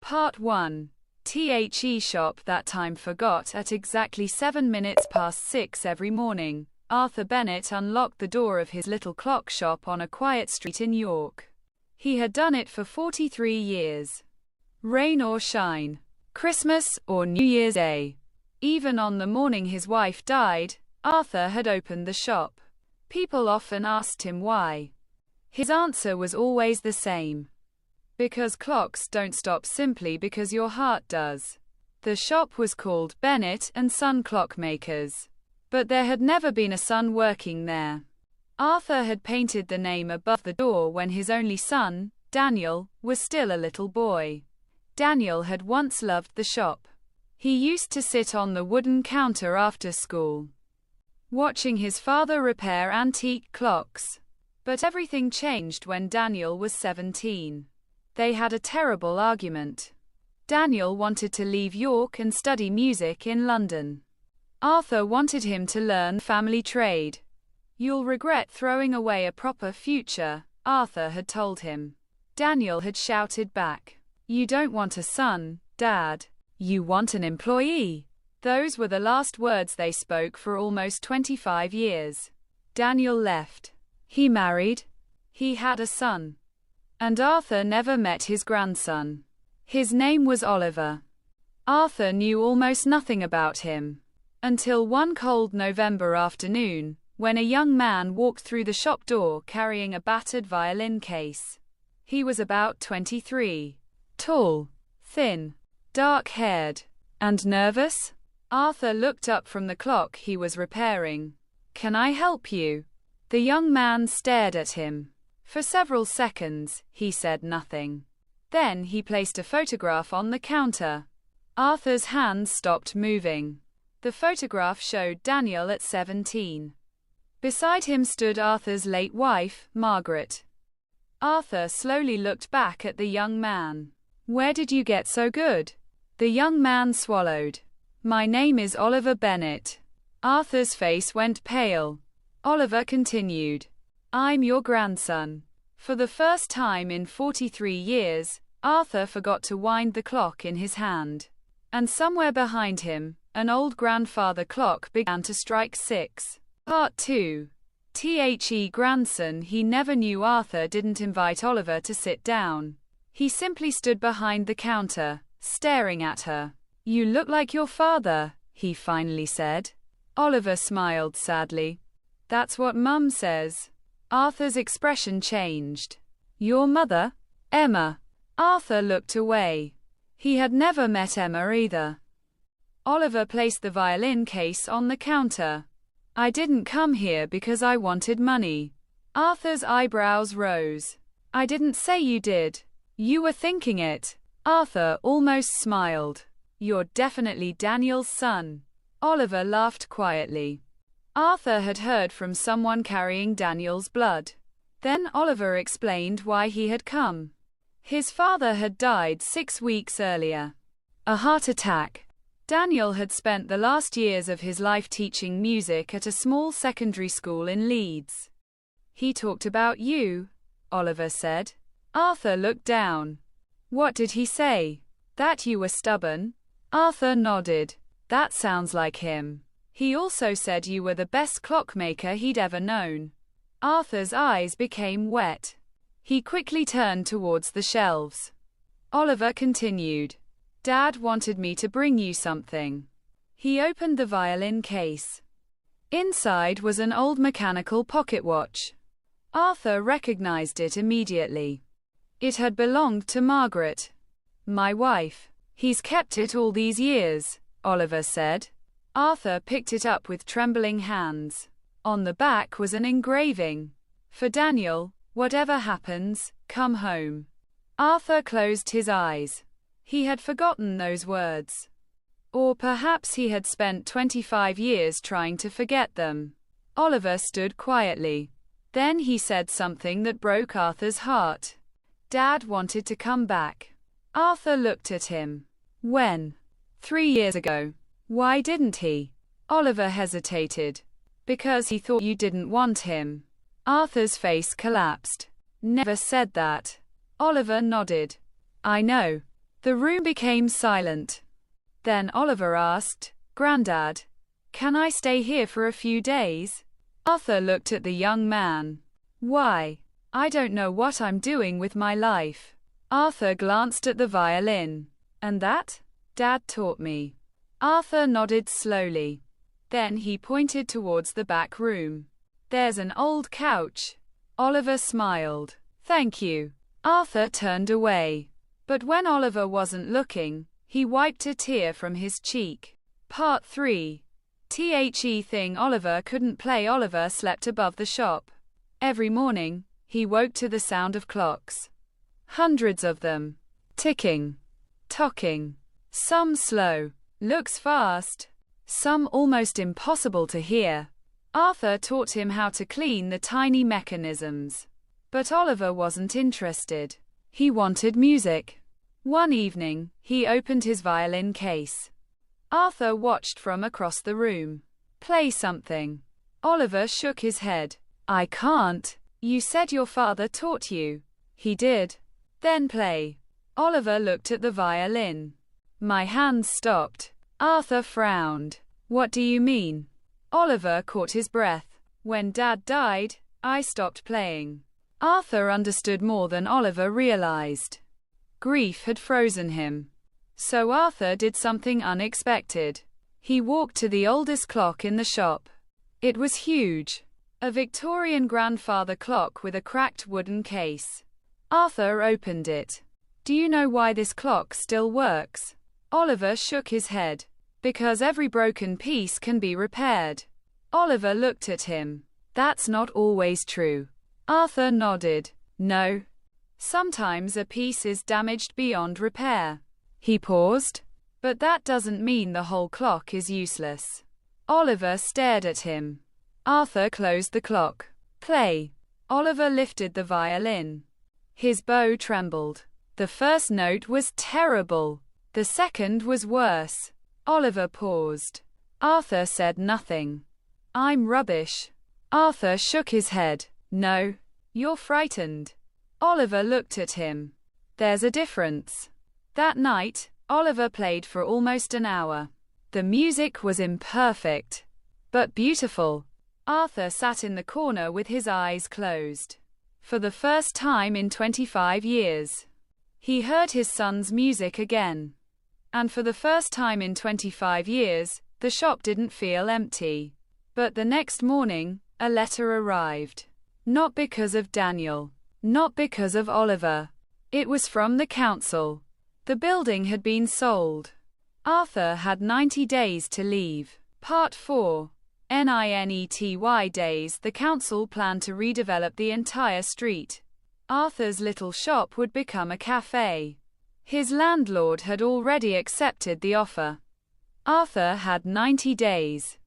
Part 1. The shop that time forgot. At exactly 7 minutes past 6 every morning, Arthur Bennett unlocked the door of his little clock shop on a quiet street in York. He had done it for 43 years. Rain or shine, Christmas or New Year's Day, even on the morning his wife died, Arthur had opened the shop. People often asked him why. His answer was always the same. Because clocks don't stop simply because your heart does. The shop was called Bennett Son Clockmakers. But there had never been a son working there. Arthur had painted the name above the door when his only son, Daniel, was still a little boy. Daniel had once loved the shop. He used to sit on the wooden counter after school, watching his father repair antique clocks. But everything changed when Daniel was 17. They had a terrible argument. Daniel wanted to leave York and study music in London. Arthur wanted him to learn family trade. "You'll regret throwing away a proper future," Arthur had told him. Daniel had shouted back, "You don't want a son, Dad. You want an employee." Those were the last words they spoke for almost 25 years. Daniel left. He married. He had a son. And Arthur never met his grandson. His name was Oliver. Arthur knew almost nothing about him, until one cold November afternoon, when a young man walked through the shop door carrying a battered violin case. He was about 23, tall, thin, dark-haired, and nervous. Arthur looked up from the clock he was repairing. "Can I help you?" The young man stared at him. For several seconds, he said nothing. Then he placed a photograph on the counter. Arthur's hands stopped moving. The photograph showed Daniel at 17. Beside him stood Arthur's late wife, Margaret. Arthur slowly looked back at the young man. "Where did you get so good?" The young man swallowed. "My name is Oliver Bennett." Arthur's face went pale. Oliver continued, "I'm your grandson." For the first time in 43 years, Arthur forgot to wind the clock in his hand. And somewhere behind him, an old grandfather clock began to strike 6. Part 2. The grandson. He never knew Arthur didn't invite Oliver to sit down. He simply stood behind the counter, staring at her. "You look like your father," he finally said. Oliver smiled sadly. "That's what Mum says." Arthur's expression changed. "Your mother? Emma?" Arthur looked away. He had never met Emma either. Oliver placed the violin case on the counter. "I didn't come here because I wanted money." Arthur's eyebrows rose. "I didn't say you did. You were thinking it." Arthur almost smiled. "You're definitely Daniel's son." Oliver laughed quietly. Arthur had heard from someone carrying Daniel's blood. Then Oliver explained why he had come. His father had died 6 weeks earlier. A heart attack. Daniel had spent the last years of his life teaching music at a small secondary school in Leeds. "He talked about you," Oliver said. Arthur looked down. "What did he say?" "That you were stubborn." Arthur nodded. "That sounds like him. He also said you were the best clockmaker he'd ever known." Arthur's eyes became wet. He quickly turned towards the shelves. Oliver continued, "Dad wanted me to bring you something." He opened the violin case. Inside was an old mechanical pocket watch. Arthur recognized it immediately. It had belonged to Margaret, "My wife. He's kept it all these years," Oliver said. Arthur picked it up with trembling hands. On the back was an engraving. "For Daniel, whatever happens, come home." Arthur closed his eyes. He had forgotten those words. Or perhaps he had spent 25 years trying to forget them. Oliver stood quietly. Then he said something that broke Arthur's heart. "Dad wanted to come back." Arthur looked at him. "When?" 3 years ago. "Why didn't he?" Oliver hesitated. "Because he thought you didn't want him." Arthur's face collapsed. "Never said that." Oliver nodded. "I know. The room became silent. Then Oliver asked, "Grandad, can I stay here for a few days?" Arthur looked at the young man. "Why? I don't know what I'm doing with my life." Arthur glanced at the violin. "And that? Dad taught me." Arthur nodded slowly. Then he pointed towards the back room. "There's an old couch." Oliver smiled. "Thank you." Arthur turned away. But when Oliver wasn't looking, he wiped a tear from his cheek. Part 3. The thing Oliver couldn't play. Oliver slept above the shop. Every morning, he woke to the sound of clocks. Hundreds of them. Ticking. Tocking. Some slow. Looks fast. Some almost impossible to hear. Arthur taught him how to clean the tiny mechanisms. But Oliver wasn't interested. He wanted music. One evening, he opened his violin case. Arthur watched from across the room. "Play something." Oliver shook his head. "I can't. You said your father taught you." "He did." "Then play." Oliver looked at the violin. "My hands stopped." Arthur frowned. "What do you mean?" Oliver caught his breath. "When Dad died, I stopped playing." Arthur understood more than Oliver realized. Grief had frozen him. So Arthur did something unexpected. He walked to the oldest clock in the shop. It was huge. A Victorian grandfather clock with a cracked wooden case. Arthur opened it. "Do you know why this clock still works?" Oliver shook his head. "Because every broken piece can be repaired." Oliver looked at him. "That's not always true." Arthur nodded. "No. Sometimes a piece is damaged beyond repair." He paused. "But that doesn't mean the whole clock is useless." Oliver stared at him. Arthur closed the clock. "Play." Oliver lifted the violin. His bow trembled. The first note was terrible. The second was worse. Oliver paused. Arthur said nothing. "I'm rubbish." Arthur shook his head. "No. You're frightened." Oliver looked at him. "There's a difference." That night, Oliver played for almost an hour. The music was imperfect, but beautiful. Arthur sat in the corner with his eyes closed. For the first time in 25 years, he heard his son's music again. And for the first time in 25 years, the shop didn't feel empty. But the next morning, a letter arrived. Not because of Daniel. Not because of Oliver. It was from the council. The building had been sold. Arthur had 90 days to leave. Part 4. NINETY days. The council planned to redevelop the entire street. Arthur's little shop would become a cafe. His landlord had already accepted the offer. Arthur had 90 days.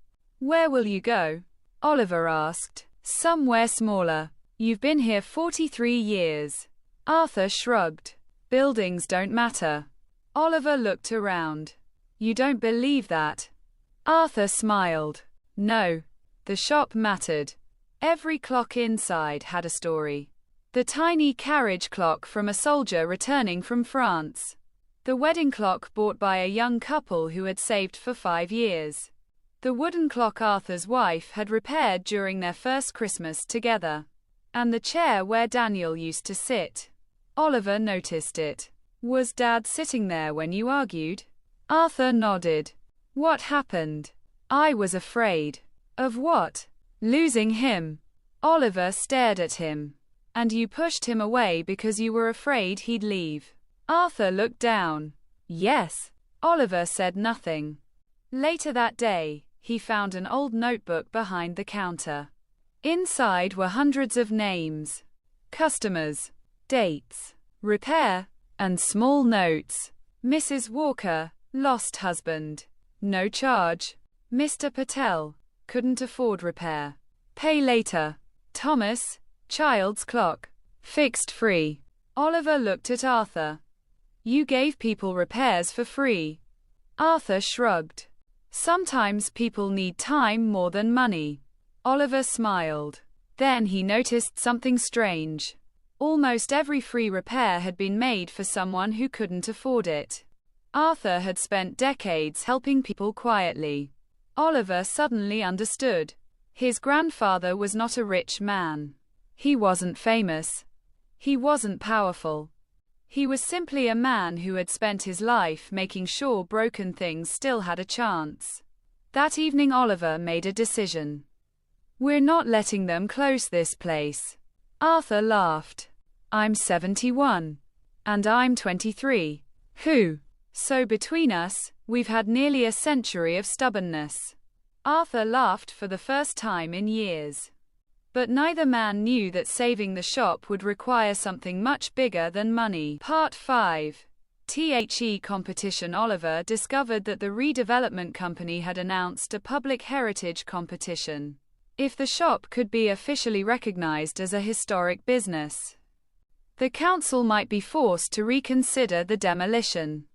"Where will you go?" Oliver asked. "Somewhere smaller. You've been here 43 years." Arthur shrugged. "Buildings don't matter." Oliver looked around. "You don't believe that?" Arthur smiled. "No. The shop mattered. Every clock inside had a story. The tiny carriage clock from a soldier returning from France. The wedding clock bought by a young couple who had saved for 5 years. The wooden clock Arthur's wife had repaired during their first Christmas together. And the chair where Daniel used to sit. Oliver noticed it. "Was Dad sitting there when you argued?" Arthur nodded. "What happened?" "I was afraid." "Of what?" "Losing him." Oliver stared at him. "And you pushed him away because you were afraid he'd leave?" Arthur looked down. "Yes." Oliver said nothing. Later that day, he found an old notebook behind the counter. Inside were hundreds of names, customers, dates, repair, and small notes. Mrs. Walker, lost husband. No charge. Mr. Patel, couldn't afford repair. Pay later. Thomas, child's clock, fixed free. Oliver looked at Arthur. "You gave people repairs for free." Arthur shrugged. "Sometimes people need time more than money." Oliver smiled. Then he noticed something strange. Almost every free repair had been made for someone who couldn't afford it. Arthur had spent decades helping people quietly. Oliver suddenly understood. His grandfather was not a rich man. He wasn't famous. He wasn't powerful. He was simply a man who had spent his life making sure broken things still had a chance. That evening Oliver made a decision. "We're not letting them close this place." Arthur laughed. "I'm 71. And I'm 23. Who? So between us, we've had nearly a century of stubbornness." Arthur laughed for the first time in years. But neither man knew that saving the shop would require something much bigger than money. Part 5. The competition. Oliver discovered that the redevelopment company had announced a public heritage competition. If the shop could be officially recognized as a historic business, the council might be forced to reconsider the demolition.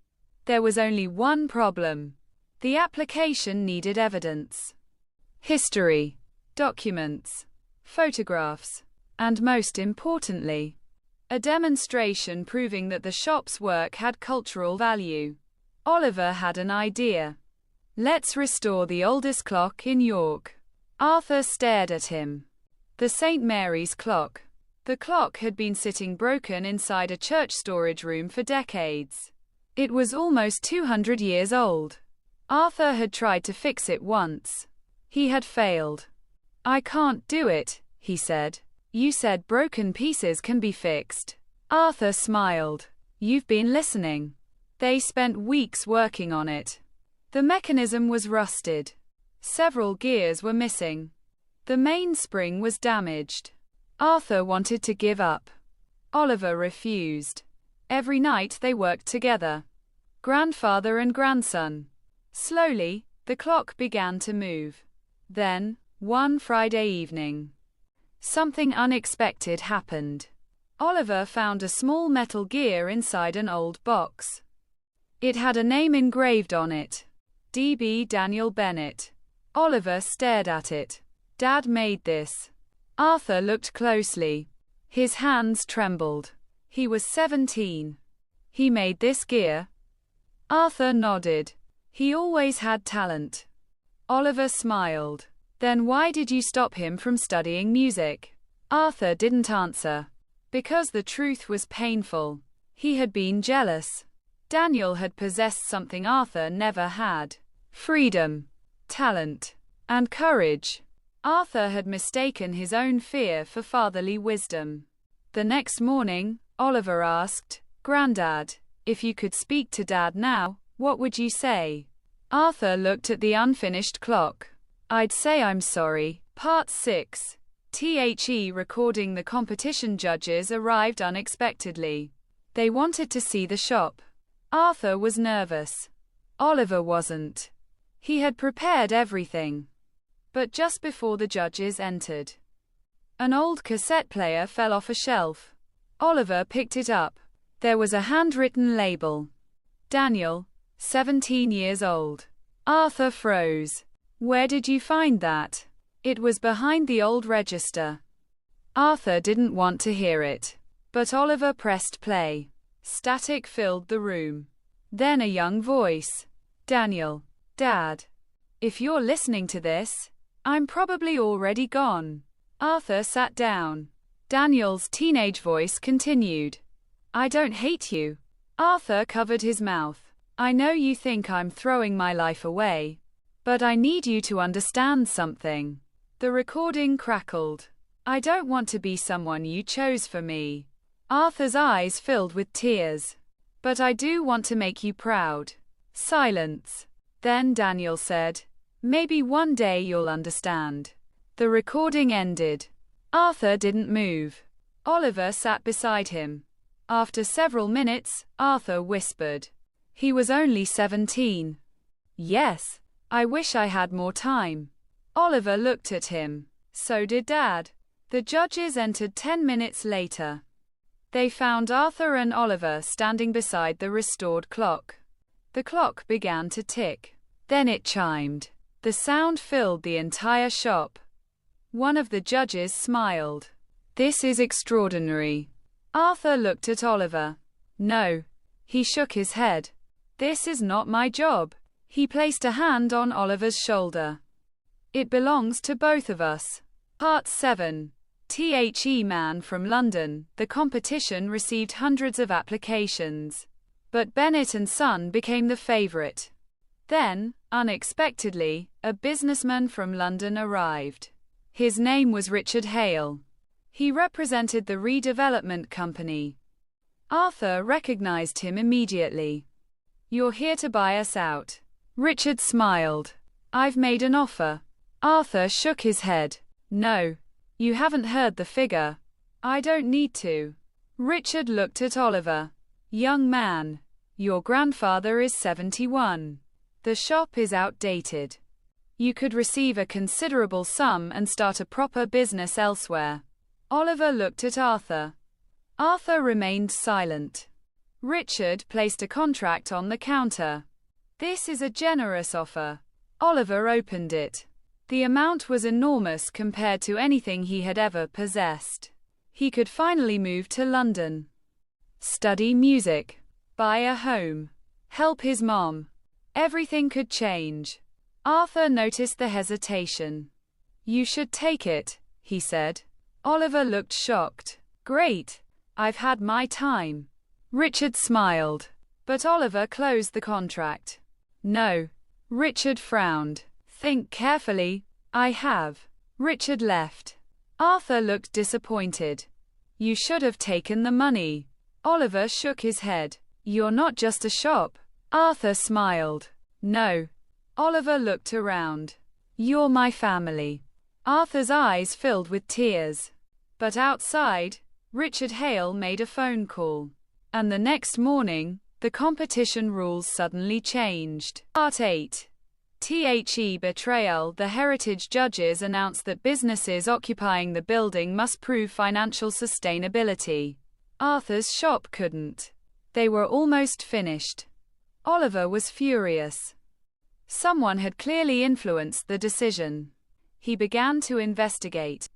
There was only one problem. The application needed evidence. History, documents, photographs, and most importantly, a demonstration proving that the shop's work had cultural value. Oliver had an idea. "Let's restore the oldest clock in York." Arthur stared at him. The St. Mary's clock. The clock had been sitting broken inside a church storage room for decades. It was almost 200 years old. Arthur had tried to fix it once. He had failed. "I can't do it," he said. "You said broken pieces can be fixed." Arthur smiled. "You've been listening." They spent weeks working on it. The mechanism was rusted. Several gears were missing. The mainspring was damaged. Arthur wanted to give up. Oliver refused. Every night they worked together. Grandfather and grandson. Slowly, the clock began to move. Then, one Friday evening, something unexpected happened. Oliver found a small metal gear inside an old box. It had a name engraved on it. D.B. Daniel Bennett. Oliver stared at it. "Dad made this." Arthur looked closely. His hands trembled. He was 17. "He made this gear?" Arthur nodded. "He always had talent." Oliver smiled. "Then why did you stop him from studying music?" Arthur didn't answer. Because the truth was painful. He had been jealous. Daniel had possessed something Arthur never had. Freedom, talent, and courage. Arthur had mistaken his own fear for fatherly wisdom. The next morning, Oliver asked, "Grandad, if you could speak to Dad now, what would you say?" Arthur looked at the unfinished clock. "I'd say I'm sorry." Part 6. Recording. The competition judges arrived unexpectedly. They wanted to see the shop. Arthur was nervous. Oliver wasn't. He had prepared everything. But just before the judges entered, an old cassette player fell off a shelf. Oliver picked it up. There was a handwritten label. Daniel, 17 years old. Arthur froze. "Where did you find that?" "It was behind the old register." Arthur didn't want to hear it. But Oliver pressed play. Static filled the room. Then a young voice. "Daniel. Dad. If you're listening to this, I'm probably already gone." Arthur sat down. Daniel's teenage voice continued. "I don't hate you." Arthur covered his mouth. "I know you think I'm throwing my life away. But I need you to understand something." The recording crackled. "I don't want to be someone you chose for me." Arthur's eyes filled with tears. "But I do want to make you proud." Silence. Then Daniel said, "Maybe one day you'll understand." The recording ended. Arthur didn't move. Oliver sat beside him. After several minutes, Arthur whispered. He was only 17. "Yes, I wish I had more time." Oliver looked at him. So did Dad. The judges entered 10 minutes later. They found Arthur and Oliver standing beside the restored clock. The clock began to tick. Then it chimed. The sound filled the entire shop. One of the judges smiled. "This is extraordinary." Arthur looked at Oliver. No. He shook his head. This is not my job. He placed a hand on Oliver's shoulder. It belongs to both of us. Part 7. The man from London. The competition received hundreds of applications. But Bennett and Son became the favorite. Then, unexpectedly, a businessman from London arrived. His name was Richard Hale. He represented the redevelopment company. Arthur recognized him immediately. You're here to buy us out. Richard smiled. I've made an offer. Arthur shook his head. No. You haven't heard the figure. I don't need to. Richard looked at Oliver. Young man. Your grandfather is 71. The shop is outdated. You could receive a considerable sum and start a proper business elsewhere. Oliver looked at Arthur. Arthur remained silent. Richard placed a contract on the counter. This is a generous offer. Oliver opened it. The amount was enormous compared to anything he had ever possessed. He could finally move to London. Study music. Buy a home. Help his mom. Everything could change. Arthur noticed the hesitation. You should take it, he said. Oliver looked shocked. Great. I've had my time. Richard smiled. But Oliver closed the contract. No. Richard frowned. Think carefully. I have. Richard left. Arthur looked disappointed. You should have taken the money. Oliver shook his head. You're not just a shop. Arthur smiled. No. Oliver looked around. You're my family. Arthur's eyes filled with tears. But outside, Richard Hale made a phone call. And the next morning, the competition rules suddenly changed. Part 8. The betrayal. The heritage judges announced that businesses occupying the building must prove financial sustainability. Arthur's shop couldn't. They were almost finished. Oliver was furious. Someone had clearly influenced the decision. He began to investigate.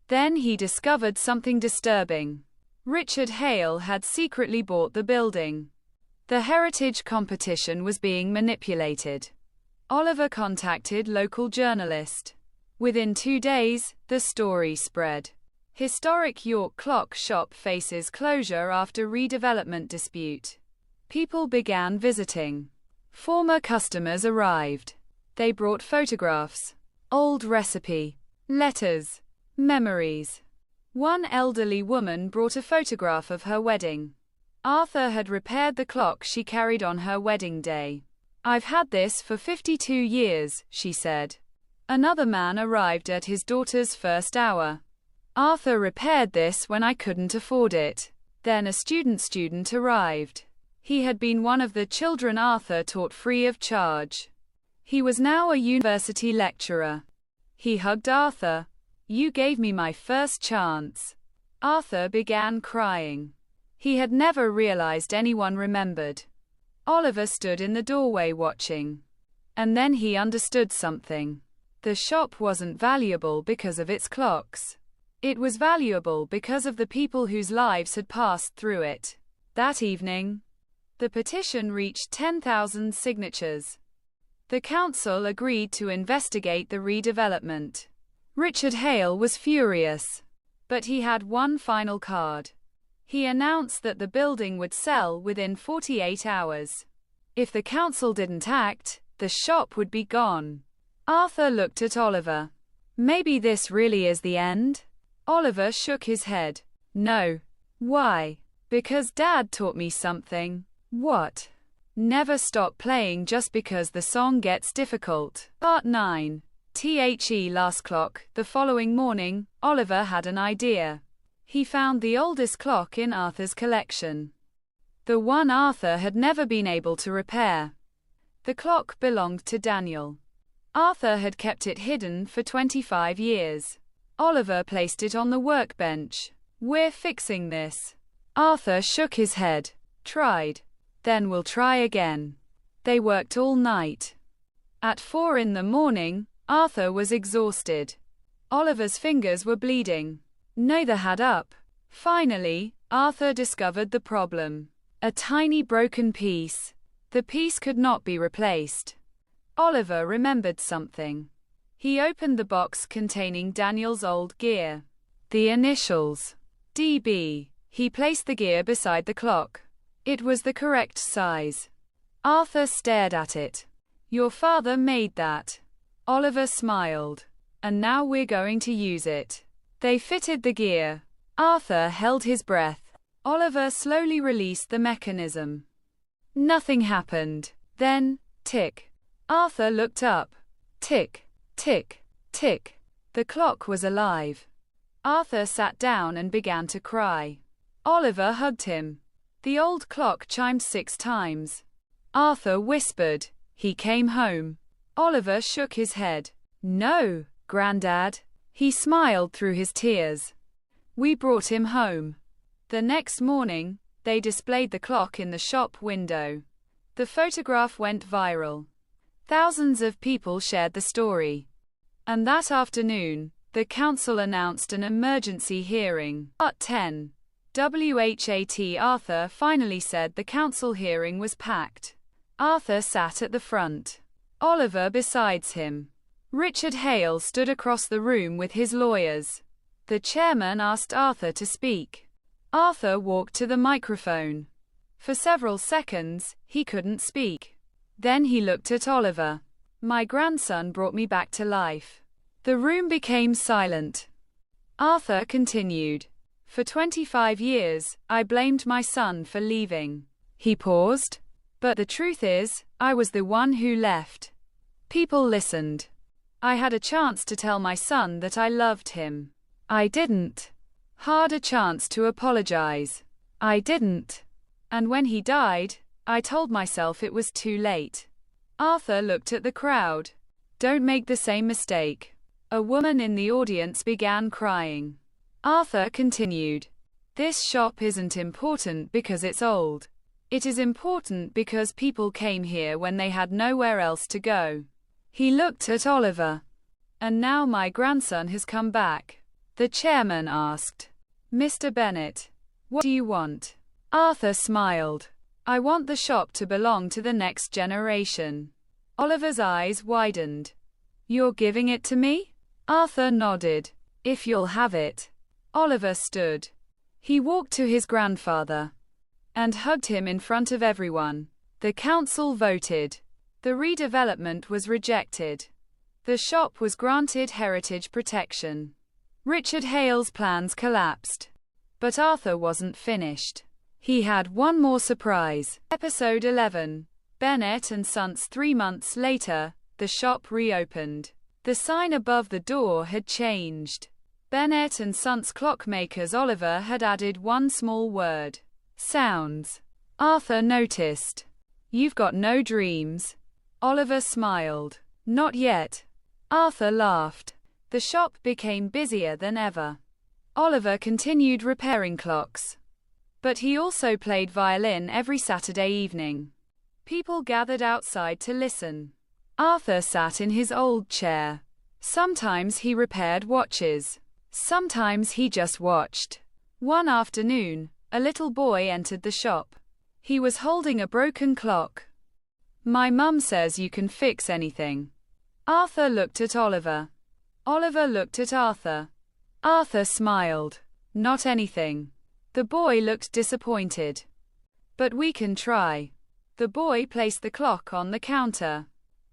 Then he discovered something disturbing. Richard Hale had secretly bought the building. The heritage competition was being manipulated. Oliver contacted local journalist. Within 2 days, the story spread. Historic York clock shop faces closure after redevelopment dispute. People began visiting. Former customers arrived. They brought photographs, old recipe, letters, memories. One elderly woman brought a photograph of her wedding. Arthur had repaired the clock she carried on her wedding day. I've had this for 52 years, she said. Another man arrived at his daughter's first hour. Arthur repaired this when I couldn't afford it. Then a student arrived. He had been one of the children Arthur taught free of charge. He was now a university lecturer. He hugged Arthur. You gave me my first chance. Arthur began crying. He had never realized anyone remembered. Oliver stood in the doorway watching. And then he understood something. The shop wasn't valuable because of its clocks. It was valuable because of the people whose lives had passed through it. That evening, the petition reached 10,000 signatures. The council agreed to investigate the redevelopment. Richard Hale was furious. But he had one final card. He announced that the building would sell within 48 hours. If the council didn't act, the shop would be gone. Arthur looked at Oliver. Maybe this really is the end? Oliver shook his head. No. Why? Because Dad taught me something. What? Never stop playing just because the song gets difficult. Part 9. The last clock. The following morning, Oliver had an idea. He found the oldest clock in Arthur's collection. The one Arthur had never been able to repair. The clock belonged to Daniel. Arthur had kept it hidden for 25 years. Oliver placed it on the workbench. We're fixing this. Arthur shook his head. Tried. Then we'll try again. They worked all night. At 4 in the morning, Arthur was exhausted. Oliver's fingers were bleeding. Neither had up. Finally, Arthur discovered the problem. A tiny broken piece. The piece could not be replaced. Oliver remembered something. He opened the box containing Daniel's old gear. The initials. DB. He placed the gear beside the clock. It was the correct size. Arthur stared at it. Your father made that. Oliver smiled. And now we're going to use it. They fitted the gear. Arthur held his breath. Oliver slowly released the mechanism. Nothing happened. Then, tick. Arthur looked up. Tick, tick, tick. The clock was alive. Arthur sat down and began to cry. Oliver hugged him. The old clock chimed 6 times. Arthur whispered, "He came home." Oliver shook his head. "No, Grandad." He smiled through his tears. "We brought him home." The next morning, they displayed the clock in the shop window. The photograph went viral. Thousands of people shared the story. And that afternoon, the council announced an emergency hearing. Part 10. WHAT Arthur finally said the council hearing was packed. Arthur sat at the front. Oliver besides him. Richard Hale stood across the room with his lawyers. The chairman asked Arthur to speak. Arthur walked to the microphone. For several seconds, he couldn't speak. Then he looked at Oliver. "My grandson brought me back to life." The room became silent. Arthur continued. "For 25 years, I blamed my son for leaving." He paused. "But the truth is, I was the one who left." People listened. "I had a chance to tell my son that I loved him. I didn't. Had a chance to apologize. I didn't. And when he died, I told myself it was too late." Arthur looked at the crowd. "Don't make the same mistake." A woman in the audience began crying. Arthur continued. "This shop isn't important because it's old. It is important because people came here when they had nowhere else to go." He looked at Oliver. "And now my grandson has come back." The chairman asked, "Mr. Bennett, what do you want?" Arthur smiled. "I want the shop to belong to the next generation." Oliver's eyes widened. "You're giving it to me?" Arthur nodded. "If you'll have it." Oliver stood. He walked to his grandfather and hugged him in front of everyone. The council voted. The redevelopment was rejected. The shop was granted heritage protection. Richard Hale's plans collapsed. But Arthur wasn't finished. He had one more surprise. Episode 11. Bennett Sons. 3 months later, the shop reopened. The sign above the door had changed. Bennett Sons Clockmakers. Oliver had added one small word. Sounds. Arthur noticed. "You've got no dreams." Oliver smiled. "Not yet." Arthur laughed. The shop became busier than ever. Oliver continued repairing clocks. But he also played violin every Saturday evening. People gathered outside to listen. Arthur sat in his old chair. Sometimes he repaired watches. Sometimes he just watched. One afternoon, a little boy entered the shop. He was holding a broken clock. "My mum says you can fix anything." Arthur looked at Oliver. Oliver looked at Arthur. Arthur smiled. "Not anything." The boy looked disappointed. "But we can try." The boy placed the clock on the counter.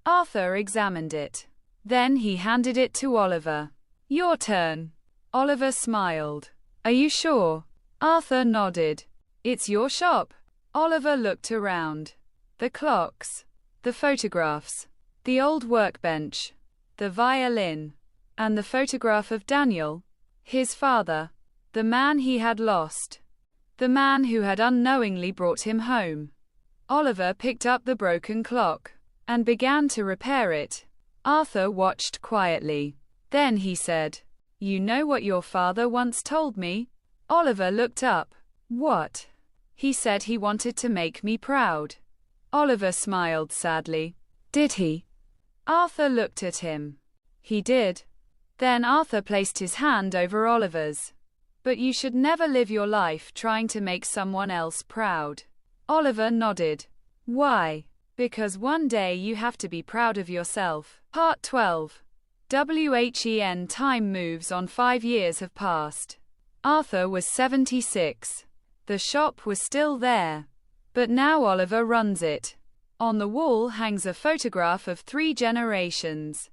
Arthur examined it. Then he handed it to Oliver. "Your turn." Oliver smiled. "Are you sure?" Arthur nodded. "It's your shop." Oliver looked around. The clocks. The photographs. The old workbench. The violin. And the photograph of Daniel, his father. The man he had lost. The man who had unknowingly brought him home. Oliver picked up the broken clock and began to repair it. Arthur watched quietly. Then he said, "You know what your father once told me?" Oliver looked up. "What?" "He said he wanted to make me proud." Oliver smiled sadly. "Did he?" Arthur looked at him. "He did." Then Arthur placed his hand over Oliver's. But you should never live your life trying to make someone else proud. Oliver nodded. Why? Because one day you have to be proud of yourself. Part 12. WHEN time moves on. 5 years have passed. Arthur was 76. The shop was still there. But now Oliver runs it. On the wall hangs a photograph of 3 generations.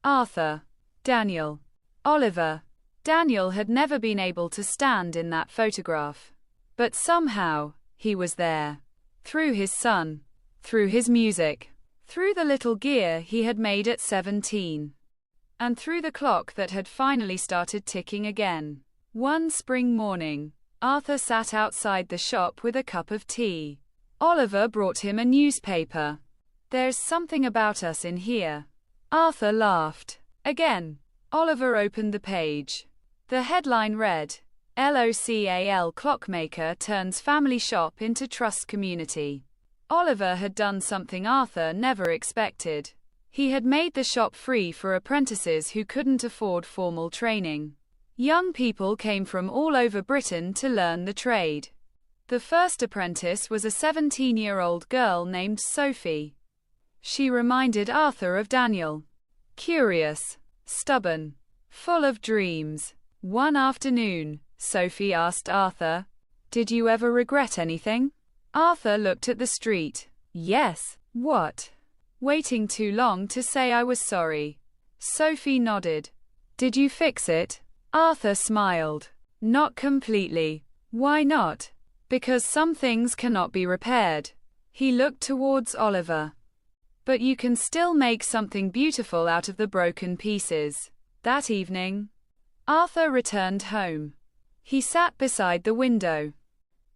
Arthur, Daniel, Oliver. Daniel had never been able to stand in that photograph. But somehow, he was there. Through his son. Through his music. Through the little gear he had made at 17. And through the clock that had finally started ticking again. One spring morning, Arthur sat outside the shop with a cup of tea. Oliver brought him a newspaper. There's something about us in here. Arthur laughed. Again. Oliver opened the page. The headline read, LOCAL Clockmaker turns family shop into trust community. Oliver had done something Arthur never expected. He had made the shop free for apprentices who couldn't afford formal training. Young people came from all over Britain to learn the trade. The first apprentice was a 17-year-old girl named Sophie. She reminded Arthur of Daniel. Curious, stubborn, full of dreams. One afternoon, Sophie asked Arthur, "Did you ever regret anything?" Arthur looked at the street. Yes. What? Waiting too long to say I was sorry. Sophie nodded. Did you fix it? Arthur smiled. Not completely. Why not? Because some things cannot be repaired. He looked towards Oliver. But you can still make something beautiful out of the broken pieces. That evening, Arthur returned home. He sat beside the window.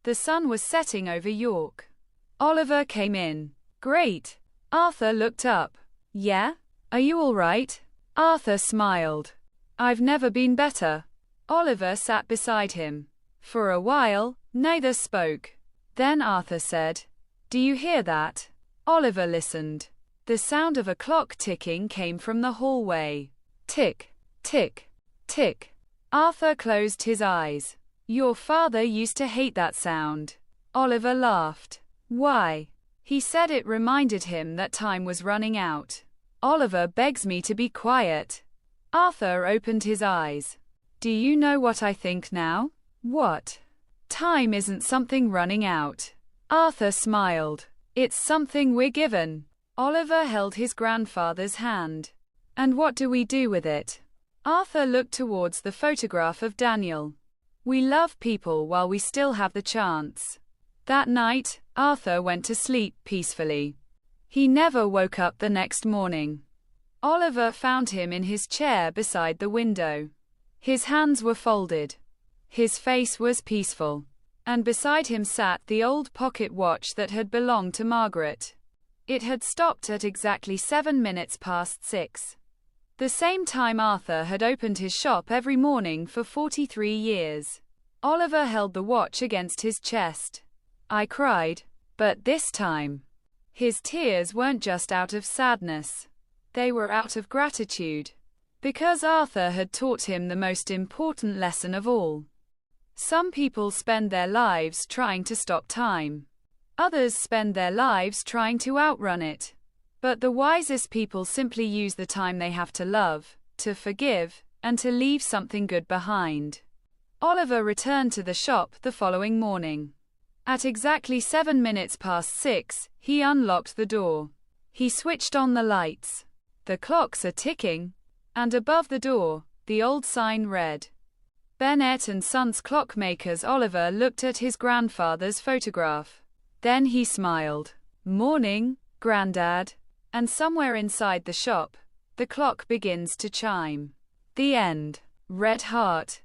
The sun was setting over York. Oliver came in. Great. Arthur looked up. Yeah? Are you all right? Arthur smiled. I've never been better. Oliver sat beside him. For a while, neither spoke. Then Arthur said, Do you hear that? Oliver listened. The sound of a clock ticking came from the hallway. Tick, tick, tick. Arthur closed his eyes. Your father used to hate that sound. Oliver laughed. Why? He said it reminded him that time was running out. Oliver begs me to be quiet. Arthur opened his eyes. Do you know what I think now? What? Time isn't something running out. Arthur smiled. It's something we're given. Oliver held his grandfather's hand. And what do we do with it? Arthur looked towards the photograph of Daniel. We love people while we still have the chance. That night, Arthur went to sleep peacefully. He never woke up the next morning. Oliver found him in his chair beside the window. His hands were folded. His face was peaceful. And beside him sat the old pocket watch that had belonged to Margaret. It had stopped at exactly 7 minutes past 6. The same time Arthur had opened his shop every morning for 43 years. Oliver held the watch against his chest. I cried. But this time, his tears weren't just out of sadness. They were out of gratitude. Because Arthur had taught him the most important lesson of all. Some people spend their lives trying to stop time. Others spend their lives trying to outrun it. But the wisest people simply use the time they have to love, to forgive, and to leave something good behind. Oliver returned to the shop the following morning. At exactly 7 minutes past 6, he unlocked the door. He switched on the lights. The clocks are ticking. And above the door, the old sign read, Bennett Son Clockmakers. Oliver looked at his grandfather's photograph. Then he smiled. Morning, Grandad. And somewhere inside the shop, the clock begins to chime. The end. Red Heart.